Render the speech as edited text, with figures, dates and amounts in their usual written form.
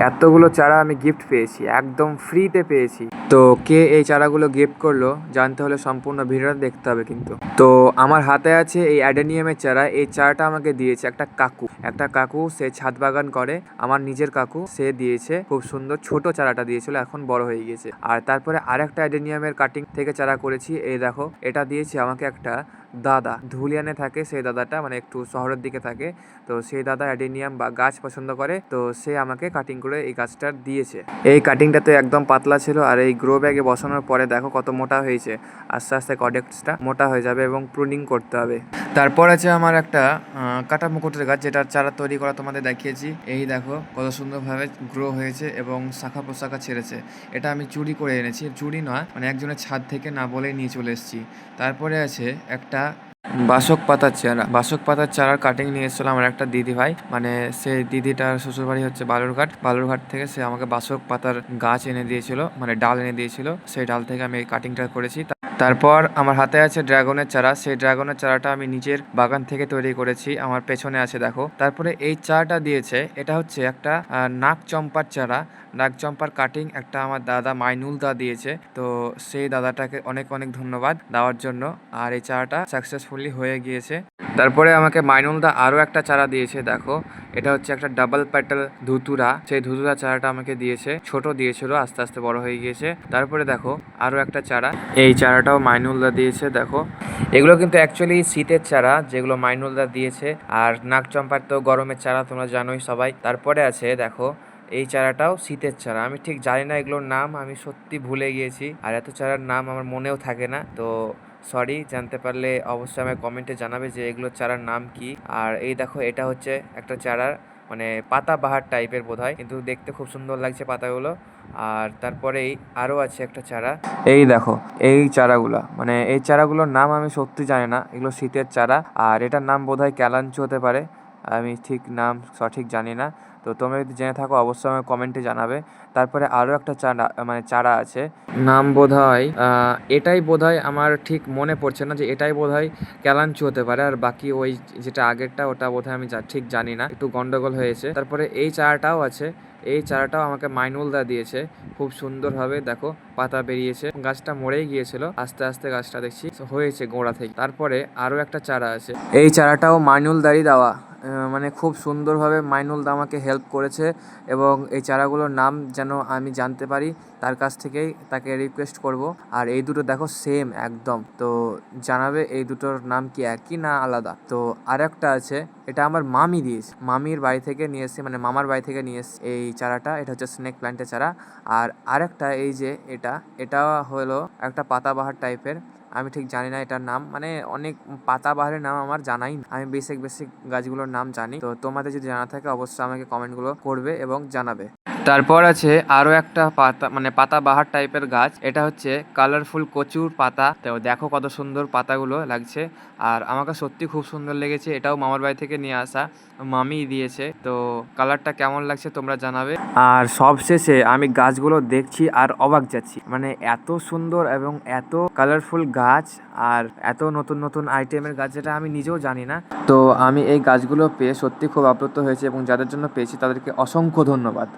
এতগুলো চারা আমি গিফট পেয়েছি, একদম ফ্রিতে পেয়েছি। তো কে এই চারাগুলো গিফট করলো জানতে হলে সম্পূর্ণ ভিডিওটা দেখতে হবে কিন্তু। তো আমার হাতে আছে এই অ্যাডেনিয়ামের চারা। এই চারাটা আমাকে দিয়েছে একটা কাকু, সে ছাদ বাগান করে, আমার নিজের কাকু, সে দিয়েছে। খুব সুন্দর ছোট চারাটা দিয়েছিল, এখন বড় হয়ে গিয়েছে। আর তারপরে আরেকটা অ্যাডেনিয়ামের কাটিং থেকে চারা করেছি, এই দেখো। এটা দিয়েছে আমাকে একটা দাদা, ধুলিয়ানে থাকে সেই দাদাটা, মানে একটু শহরের দিকে থাকে। তো সেই দাদা অ্যাডেনিয়াম বা গাছ পছন্দ করে, তো সে আমাকে কাটিং করে এই গাছটা দিয়েছে। এই কাটিংটা তো একদম পাতলা ছিল, আর এই গ্রো ব্যাগে বসানোর পরে দেখো কত মোটা হয়েছে। আস্তে আস্তে কডেক্সটা মোটা হয়ে যাবে এবং প্রুনিং করতে হবে। তারপর আছে আমার একটা কাটা মুকুটের গাছ, যেটার চারা তৈরি করা তোমাদের দেখিয়েছি। এই দেখো কত সুন্দরভাবে গ্রো হয়েছে এবং শাখা প্রশাখা ছেড়েছে। এটা আমি চুরি করে এনেছি, চুরি নয়, মানে একজনের ছাদ থেকে না বলেই নিয়ে চলে এসেছি। তারপরে আছে একটা বাসক পাতার চারার কাটিং নিয়ে এসেছিল আমার একটা দিদি ভাই, মানে সেই দিদিটার শ্বশুরবাড়ি হচ্ছে বালুরঘাট থেকে সে আমাকে বাসক পাতার গাছ এনে দিয়েছিল, মানে ডাল এনে দিয়েছিল। সেই ডাল থেকে আমি এই কাটিংটা করেছি। তারপর আমার হাতে আছে ড্রাগনের চারা। সেই ড্রাগনের চারাটা আমি নিজের বাগান থেকে তৈরি করেছি, আমার পেছনে আছে দেখো। তারপরে এই চারাটা দিয়েছে, এটা হচ্ছে একটা নাক চম্পার চারা। নাক চম্পার কাটিং একটা আমার দাদা মাইনুল দা দিয়েছে। তো সেই দাদাটাকে অনেক অনেক ধন্যবাদ দেওয়ার জন্য। আর এই চারাটা সাকসেসফুলি হয়ে গিয়েছে। তারপরে আমাকে মাইনুল দা আরও একটা চারা দিয়েছে, দেখো। এটা হচ্ছে একটা ডাবল প্যাটাল ধুতুরা। সেই ধুতুরা চারাটা আমাকে দিয়েছে, ছোট দিয়েছিল, আস্তে আস্তে বড় হয়ে গিয়েছে। তারপরে দেখো আরও একটা চারা, এই চারাটাও মাইনুলদা দিয়েছে, দেখো। এগুলো কিন্তু অ্যাকচুয়ালি শীতের চারা যেগুলো মাইনুলদা দিয়েছে। আর নাগচম্পার তো গরমের চারা, তোমরা জানোই সবাই। তারপরে আছে দেখো এই চারাটাও শীতের চারা। আমি ঠিক জানি না এগুলোর নাম, আমি সত্যি ভুলে গিয়েছি। আর এত চারার নাম আমার মনেও থাকে না, তো সরি। জানতে পারলে অবশ্যই আমায় কমেন্টে জানাবে যে এগুলোর চারার নাম কি। আর এই দেখো এটা হচ্ছে একটা চারার, মানে পাতাবাহার টাইপের বোধহয়, কিন্তু দেখতে খুব সুন্দর লাগছে পাতাগুলো। আর তারপরেই আরও আছে একটা চারা, এই দেখো। এই চারাগুলো, মানে এই চারাগুলোর নাম আমি সত্যি জানি না, এগুলো শীতের চারা। আর এটার নাম বোধহয় ক্যালাঞ্চু হতে পারে, আমি ঠিক নাম সঠিক জানি না। তো তোমরা যদি জেনে থাকো অবশ্যই আমাকে কমেন্টে জানাবে। তারপরে আরও একটা চারা, মানে চারা আছে, নাম বোধহয় এটাই বোধহয়, আমার ঠিক মনে পড়ছে না যে এটাই বোধহয় ক্যালাঞ্চু হতে পারে। আর বাকি ওই যেটা আগেরটা ওটা বোধহয় আমি ঠিক জানি না, একটু গন্ডগোল হয়েছে। তারপরে এই চারাটাও আছে, এই চারাটাও আমাকে মাইনুলদা দিয়েছে। খুব সুন্দরভাবে দেখো পাতা বেরিয়েছে, গাছটা মরেই গিয়েছিল, আস্তে আস্তে গাছটা দেখছি হয়েছে গোড়া থেকে। তারপরে আরও একটা চারা আছে, এই চারাটাও মাইনুলদারই দেওয়া। মানে খুব সুন্দরভাবে মাইনুলদা আমাকে হেল্প করেছে, এবং এই চারাগুলোর নাম যেন আমি জানতে পারি তার কাছ থেকেই তাকে রিকোয়েস্ট করব। আর এই দুটো দেখো সেম একদম, তো জানাবে এই দুটোর নাম কি একই না আলাদা। তো আর একটা আছে, এটা আমার মামি দিয়েছে, মামির বাড়ি থেকে নিয়ে এসেছে, মানে মামার বাড়ি থেকে নিয়ে এসেছে এই চারাটা। এটা হচ্ছে স্নেক প্ল্যান্টের চারা। আর আরেকটা এই যে এটা হলো একটা পাতাবাহার টাইপের, আমি ঠিক জানি না এটার নাম, মানে অনেক পাতাবাহারের নাম আমার জানাই না, আমি বেসিক গাছগুলোর নাম জানি। তো তোমাদের যদি জানা থাকে অবশ্যই আমাকে কমেন্টগুলো করবে এবং জানাবে। তারপর আছে আরও একটা পাতা, মানে পাতাবাহার টাইপের গাছ, এটা হচ্ছে কালারফুল কচুর পাতা। তো দেখো কত সুন্দর পাতাগুলো লাগছে, আর আমাকে সত্যি খুব সুন্দর লেগেছে। এটাও মামার বাড়ি থেকে নিয়ে আসা, মামি দিয়েছে। তো কালারটা কেমন লাগছে তোমরা জানাবে। আর সবশেষে আমি গাছগুলো দেখছি আর অবাক যাচ্ছি, মানে এত সুন্দর এবং এত কালারফুল গাছ, আর এত নতুন নতুন আইটেমের গাছ, যেটা আমি নিজেও জানি না। তো আমি এই গাছগুলো পেয়ে সত্যি খুব আপ্লুত হয়েছি, এবং যাদের জন্য পেয়েছি তাদেরকে অসংখ্য ধন্যবাদ।